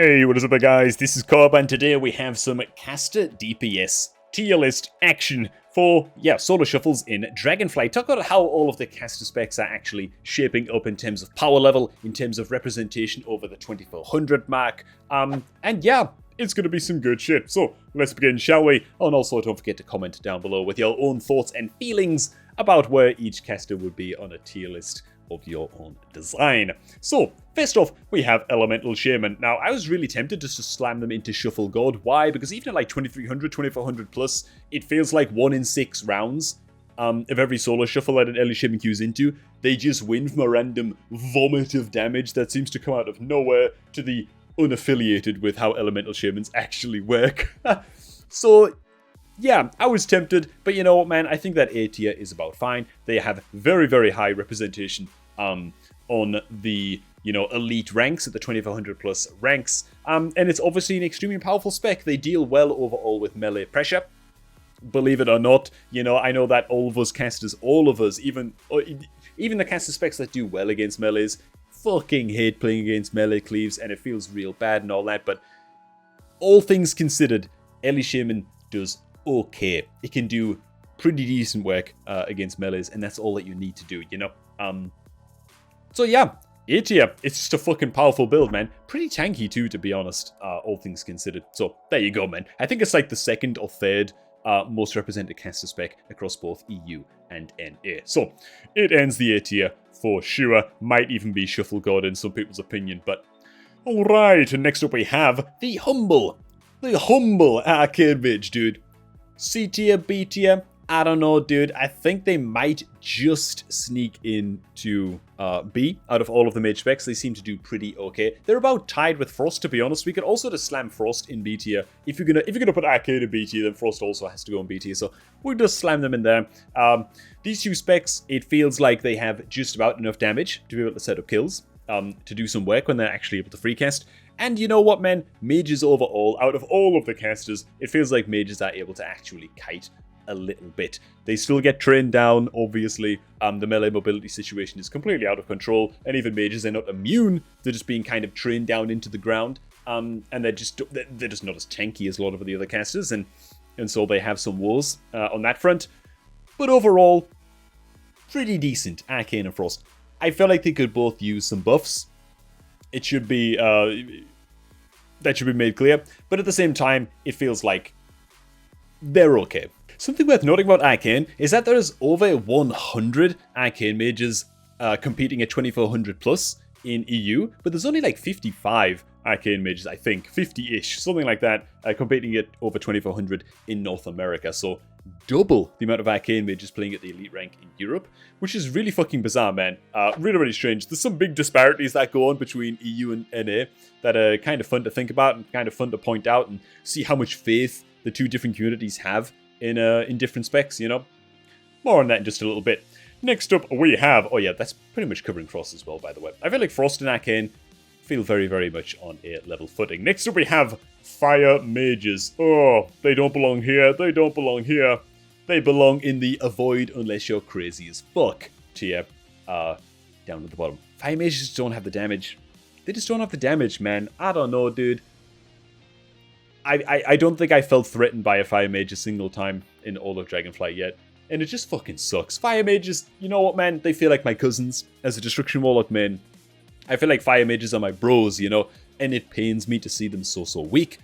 Hey, what is up guys, this is Cobb and today we have some caster DPS tier list action for, solo shuffles in Dragonflight. Talk about how all of the caster specs are actually shaping up in terms of power level, in terms of representation over the 2400 mark, and it's going to be some good shit. So, let's begin, shall we? Oh, and also don't forget to comment down below with your own thoughts and feelings about where each caster would be on a tier list of your own design. So, first off, we have Elemental Shaman. Now, I was really tempted just to slam them into Shuffle God. Why? Because even at like 2300, 2400 plus, it feels like 1 in 6 rounds of every solo shuffle that an early shaman queues into, they just win from a random vomit of damage that seems to come out of nowhere to the unaffiliated with how Elemental Shamans actually work. So, yeah, I was tempted, but you know what, man? I think that A tier is about fine. They have very, very high representation on the, elite ranks at the 2400 plus ranks. And it's obviously an extremely powerful spec. They deal well overall with melee pressure. Believe it or not, I know that all of us casters, even the caster specs that do well against melees, fucking hate playing against melee cleaves, and it feels real bad and all that, but all things considered, Early Shaman does okay. It can do pretty decent work against melees, and that's all that you need to do, So yeah, A tier. It's just a fucking powerful build, man. Pretty tanky too, to be honest, all things considered. So there you go, man. I think it's like the second or third most represented caster spec across both EU and NA. So it ends the A tier for sure. Might even be Shuffle God in some people's opinion, but alright, and next up we have the humble Arcane Mage, dude. C tier, B tier, I don't know, dude. I think they might just sneak into B out of all of the mage specs. They seem to do pretty okay. They're about tied with Frost, to be honest. We could also just slam Frost in B tier. If you're gonna put Arcane in B tier, then Frost also has to go in B tier. So we'll just slam them in there. These two specs, it feels like they have just about enough damage to be able to set up kills, to do some work when they're actually able to free cast. And you know what, man? Mages overall, out of all of the casters, it feels like mages are able to actually kite a little bit. They still get trained down, obviously. The melee mobility situation is completely out of control, and even mages are not immune to just being kind of trained down into the ground. And they're just not as tanky as a lot of the other casters, and so they have some woes on that front. But overall, pretty decent, Arcane and Frost. I feel like they could both use some buffs. It should be that should be made clear, but at the same time, it feels like they're okay. Something worth noting about Arcane is that there's over 100 Arcane mages competing at 2400 plus in EU, but there's only like 55 Arcane mages, I think, 50-ish, something like that, competing at over 2400 in North America. So double the amount of Arcane mages playing at the elite rank in Europe, which is really fucking bizarre, man. Really, really strange. There's some big disparities that go on between EU and NA that are kind of fun to think about and kind of fun to point out and see how much faith the two different communities have in different specs, More on that in just a little bit. Next up, we have... Oh yeah, that's pretty much covering Frost as well, by the way. I feel like Frost and Arcane feel very, very much on a level footing. Next up, we have Fire Mages. Oh, they don't belong here. They don't belong here. They belong in the avoid unless you're crazy as fuck tier. Down at the bottom. Fire Mages don't have the damage. They just don't have the damage, man. I don't know, dude. I don't think I felt threatened by a Fire Mage a single time in all of Dragonflight yet. And it just fucking sucks. Fire Mages, you know what, man? They feel like my cousins. As a Destruction Warlock main, I feel like Fire Mages are my bros, And it pains me to see them so weak.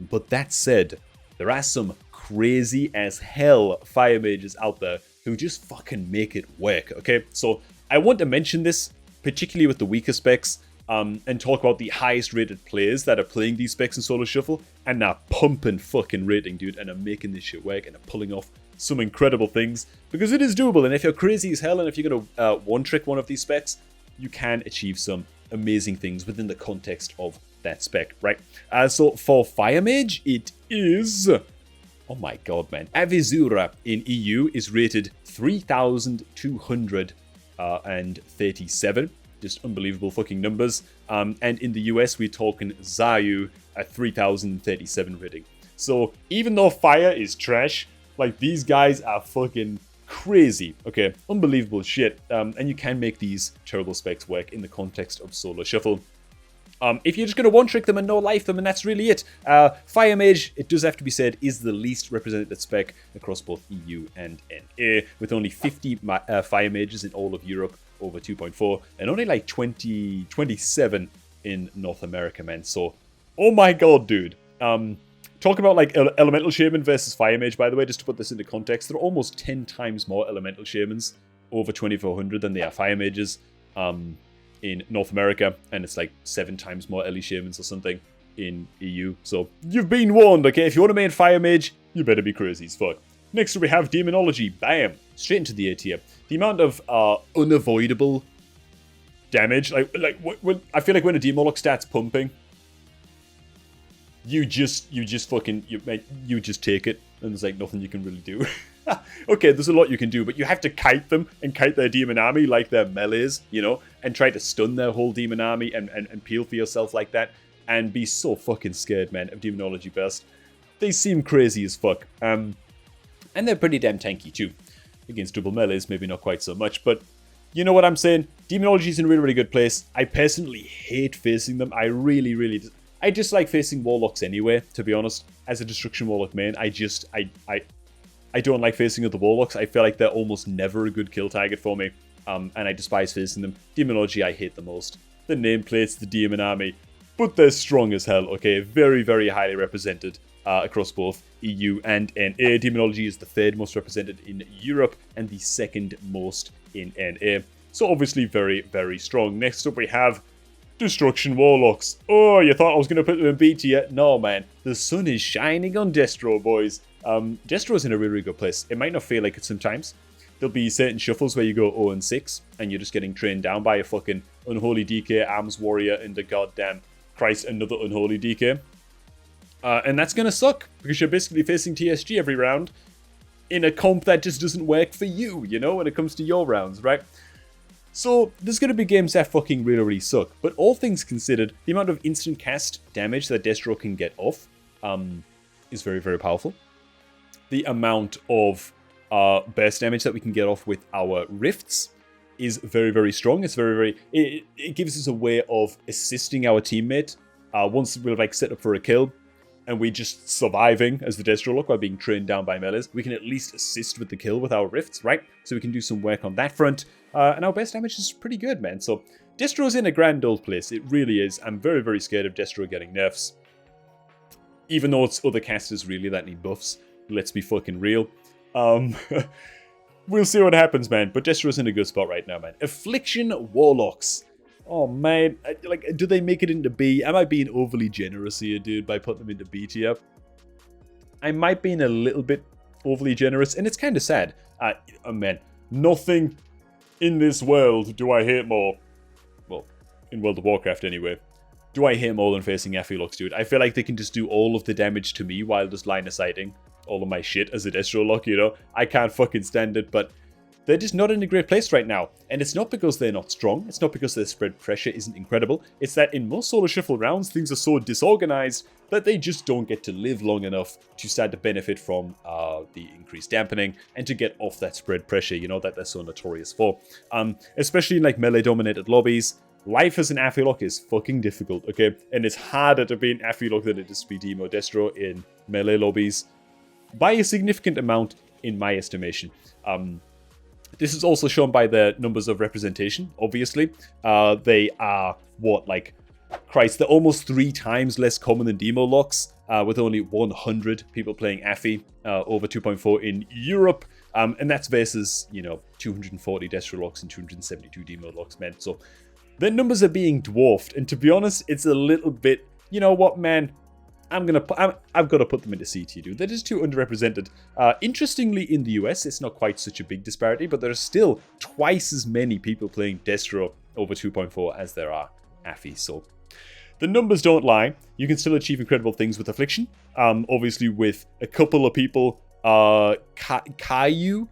But that said, there are some crazy as hell Fire Mages out there who just fucking make it work, okay? So I want to mention this, particularly with the weaker specs, and talk about the highest rated players that are playing these specs in Solo Shuffle and are pumping fucking rating, dude, and are making this shit work and are pulling off some incredible things, because it is doable. And if you're crazy as hell and if you're gonna one-trick one of these specs, you can achieve some amazing things within the context of that spec, right? So for Fire Mage, it is... Oh my god, man. Avisura in EU is rated 3,237. Just unbelievable fucking numbers. And in the US, we're talking Zayu at 3,037 rating. So even though Fire is trash, like, these guys are fucking crazy. Okay, unbelievable shit. And you can make these terrible specs work in the context of Solo Shuffle. If you're just going to one-trick them and no-life them, and that's really it. Fire Mage, it does have to be said, is the least represented spec across both EU and NA, with only 50 Fire Mages in all of Europe over 2.4, and only like 27 in North America, man. So, oh my god, dude. Talk about like Elemental Shaman versus Fire Mage, by the way, just to put this into context. There are almost 10 times more Elemental Shamans over 2400 than they are Fire Mages. In North America, and it's like 7 times more Ellie Shamans or something in EU. So you've been warned, okay? If you want to main Fire Mage, you better be crazy as fuck. Next we have Demonology. Bam! Straight into the A tier. The amount of unavoidable damage, when I feel like when a Demolock starts pumping, you just take it, and there's like nothing you can really do. Okay, there's a lot you can do, but you have to kite them and kite their demon army like they're melees, you know, and try to stun their whole demon army and peel for yourself like that, and be so fucking scared, man, of Demonology burst. They seem crazy as fuck, and they're pretty damn tanky too. Against double melees, maybe not quite so much, but you know what I'm saying? Demonology's in a really, really good place. I personally hate facing them. I dislike facing Warlocks anyway, to be honest. As a Destruction Warlock main, I don't like facing other Warlocks. I feel like they're almost never a good kill target for me, and I despise facing them. Demonology, I hate the most. The nameplates, the Demon Army, but they're strong as hell, okay? Very, very highly represented across both EU and NA. Demonology is the 3rd most represented in Europe and the 2nd most in NA. So obviously very, very strong. Next up we have Destruction Warlocks. Oh, you thought I was going to put them in B tier? No, man. The sun is shining on Destro, boys. Destro's in a really, really good place. It might not feel like it sometimes. There'll be certain shuffles where you go 0 and 6, and you're just getting trained down by a fucking Unholy DK, Arms Warrior, and a goddamn Christ, another Unholy DK. And that's gonna suck, because you're basically facing TSG every round in a comp that just doesn't work for you, you know, when it comes to your rounds, right? So, there's going to be games that fucking really, really suck. But all things considered, the amount of instant cast damage that Destro can get off is very, very powerful. The amount of burst damage that we can get off with our rifts is very, very strong. It's very, very... It gives us a way of assisting our teammate once we're like set up for a kill, and we're just surviving as the Destro look while being trained down by melees. We can at least assist with the kill with our rifts, right? So we can do some work on that front. And our best damage is pretty good, man. So Destro's in a grand old place. It really is. I'm very, very scared of Destro getting nerfs. Even though it's other casters really that need buffs. Let's be fucking real. We'll see what happens, man. But Destro's in a good spot right now, man. Affliction Warlocks. Oh, man. Do they make it into B? Am I being overly generous here, dude, by putting them into B tier? I might be a little bit overly generous, and it's kind of sad. Oh, man. Nothing in this world do I hate more. Well, in World of Warcraft, anyway. Do I hate more than facing Afflix, dude? I feel like they can just do all of the damage to me while just line-of-sighting all of my shit as a Destro lock, you know? I can't fucking stand it, but they're just not in a great place right now. And it's not because they're not strong. It's not because their spread pressure isn't incredible. It's that in most Solo Shuffle rounds, things are so disorganized that they just don't get to live long enough to start to benefit from the increased dampening and to get off that spread pressure, you know, that they're so notorious for. Especially in like melee-dominated lobbies, life as an Affilok is fucking difficult, okay? And it's harder to be an Affilok than it is to be Demo Destro in melee lobbies by a significant amount, in my estimation. This is also shown by the numbers of representation, obviously. They are, what, like, Christ, they're almost 3 times less common than Demo locks, with only 100 people playing Affy over 2.4 in Europe. And that's versus, you know, 240 Destro locks and 272 Demo locks, man. So their numbers are being dwarfed. And to be honest, it's a little bit, you know what, man? I've got to put them into C tier, dude. They're just too underrepresented. Interestingly, in the US, it's not quite such a big disparity, but there are still twice as many people playing Destro over 2.4 as there are Affy. So the numbers don't lie. You can still achieve incredible things with Affliction. Obviously, with a couple of people, Caillou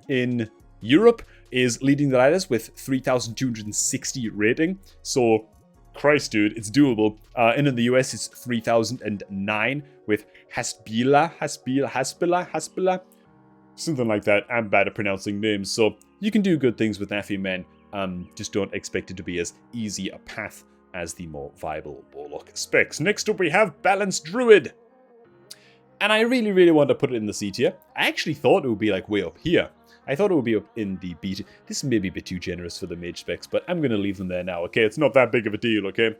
in Europe is leading the ladders with 3,260 rating. So Christ, dude, it's doable. And in the US, it's 3,009 with Haspila, something like that. I'm bad at pronouncing names, so you can do good things with Affy, man. Just don't expect it to be as easy a path as the more viable warlock specs. Next up we have balanced druid. And I really, really want to put it in the C tier. I actually thought it would be like way up here. I thought it would be up in the B tier. This may be a bit too generous for the mage specs, but I'm going to leave them there now, okay? It's not that big of a deal, okay?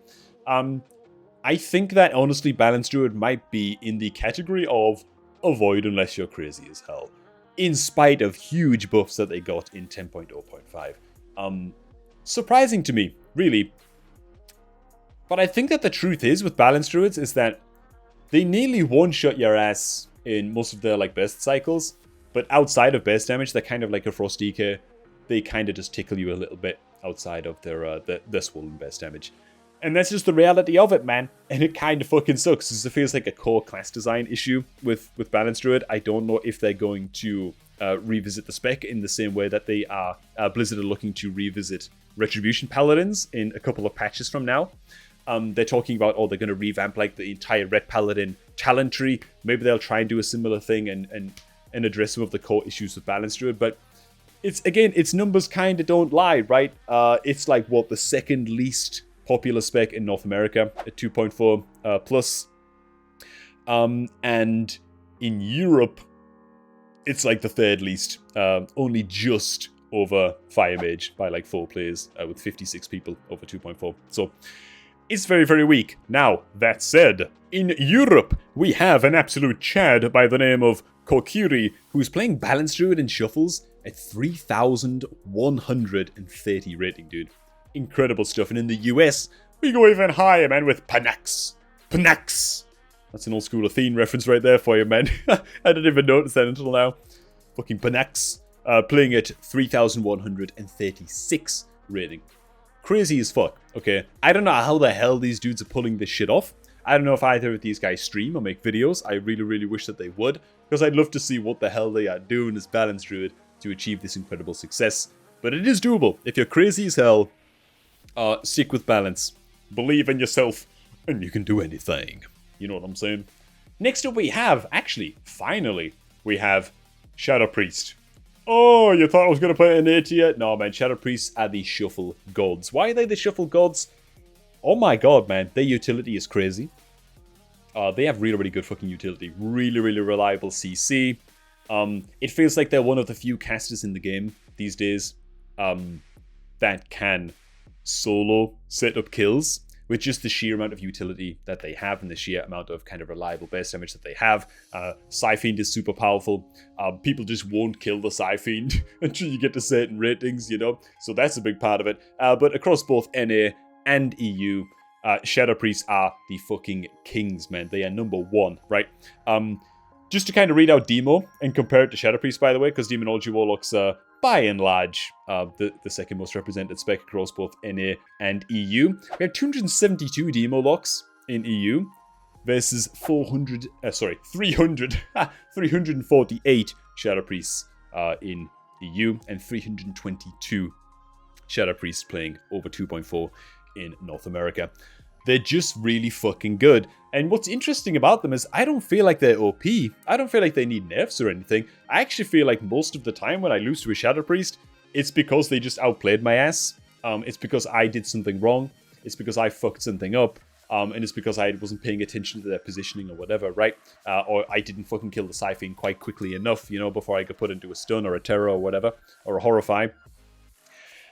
I think that, honestly, balanced druid might be in the category of avoid unless you're crazy as hell. In spite of huge buffs that they got in 10.0.5. Surprising to me, really. But I think that the truth is, with balanced druids, is that they nearly one-shot your ass in most of their, like, burst cycles. But outside of burst damage, they're kind of like a Frost DK. They kind of just tickle you a little bit outside of their swollen burst damage. And that's just the reality of it, man. And it kind of fucking sucks, because it feels like a core class design issue with balanced druid. I don't know if they're going to revisit the spec in the same way that they are Blizzard are looking to revisit Retribution Paladins in a couple of patches from now. They're talking about, they're going to revamp like the entire Red Paladin talent tree. Maybe they'll try and do a similar thing and address some of the core issues with balanced druid. But its numbers kind of don't lie, right? It's like, what, the second least popular spec in North America at 2.4 plus. And in Europe, it's like the third least, only just over Fire Mage by like 4 players with 56 people over 2.4. So it's very, very weak. Now, that said, in Europe, we have an absolute Chad by the name of Kokiri, who's playing balanced druid in shuffles at 3,130 rating, dude. Incredible stuff. And in the US, we go even higher, man, with Panax. Panax! That's an old school Athene reference right there for you, man. I didn't even notice that until now. Fucking Panax. Playing at 3,136 rating. Crazy as fuck, okay? I don't know how the hell these dudes are pulling this shit off. I don't know if either of these guys stream or make videos. I really, really wish that they would, because I'd love to see what the hell they are doing as balanced druid to achieve this incredible success. But it is doable. If you're crazy as hell, stick with balance. Believe in yourself, and you can do anything. You know what I'm saying? Next up we have, actually, finally, we have Shadow Priest. Oh, you thought I was going to play an A tier? No, man, Shadow Priests are the shuffle gods. Why are they the shuffle gods? Oh my god, man, their utility is crazy. They have really, really good fucking utility. Really, really reliable CC. It feels like they're one of the few casters in the game these days that can solo set up kills with just the sheer amount of utility that they have and the sheer amount of kind of reliable base damage that they have. Psyfiend is super powerful. People just won't kill the Psyfiend until you get to certain ratings, you know? So that's a big part of it. But across both NA and EU, Shadow Priests are the fucking kings, man. They are number one, right? Just to kind of read out Demo and compare it to Shadow Priests, by the way, because Demonology Warlocks are, by and large, the second most represented spec across both NA and EU. We have 272 Demo locks in EU versus 348 Shadow Priests in EU and 322 Shadow Priests playing over 2.4 in North America. They're just really fucking good. And what's interesting about them is I don't feel like they're OP. I don't feel like they need nerfs or anything. I actually feel like most of the time when I lose to a Shadow Priest, it's because they just outplayed my ass. It's because I did something wrong. It's because I fucked something up. And it's because I wasn't paying attention to their positioning or whatever, right? Or I didn't fucking kill the Psyfiend quite quickly enough, you know, before I could put into a stun or a terror or whatever, or a horrify.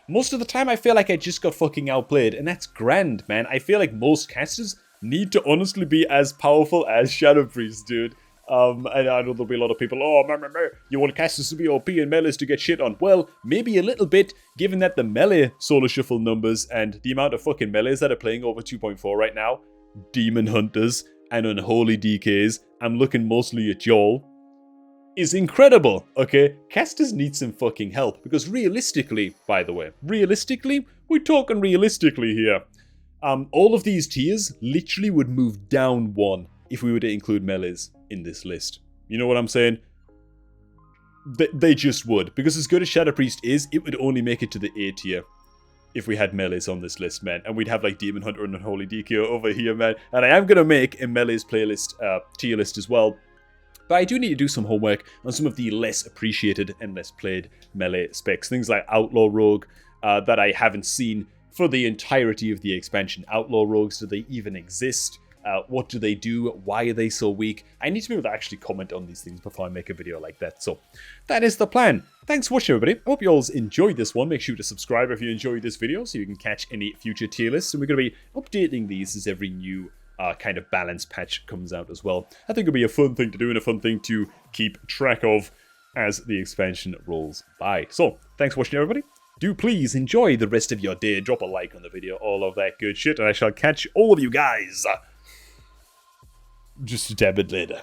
Most of the time, I feel like I just got fucking outplayed, and that's grand, man. I feel like most casters need to honestly be as powerful as Shadow Priest, dude. And I know there'll be a lot of people, you want casters to be OP and melees to get shit on. Well, maybe a little bit, given that the melee solo shuffle numbers and the amount of fucking melees that are playing over 2.4 right now, Demon Hunters and Unholy DKs, I'm looking mostly at y'all, is incredible, okay? Casters need some fucking help, because realistically, by the way, we're talking realistically here. All of these tiers literally would move down one if we were to include melees in this list. You know what I'm saying? They just would, because as good as Shadow Priest is, it would only make it to the A tier if we had melees on this list, man. And we'd have like Demon Hunter and Unholy DK over here, man. And I am going to make a melees playlist, tier list as well. But I do need to do some homework on some of the less appreciated and less played melee specs. Things like Outlaw Rogue that I haven't seen for the entirety of the expansion. Outlaw rogues, do they even exist? What do they do? Why are they so weak? I need to be able to actually comment on these things before I make a video like that. So that is the plan. Thanks for watching, everybody. I hope you all enjoyed this one. Make sure to subscribe if you enjoyed this video so you can catch any future tier lists. And we're going to be updating these as every new kind of balance patch comes out as well. I think it'll be a fun thing to do and a fun thing to keep track of as the expansion rolls by. So thanks for watching, everybody. Do please enjoy the rest of your day. Drop a like on the video, all of that good shit. And I shall catch all of you guys just a tad bit later.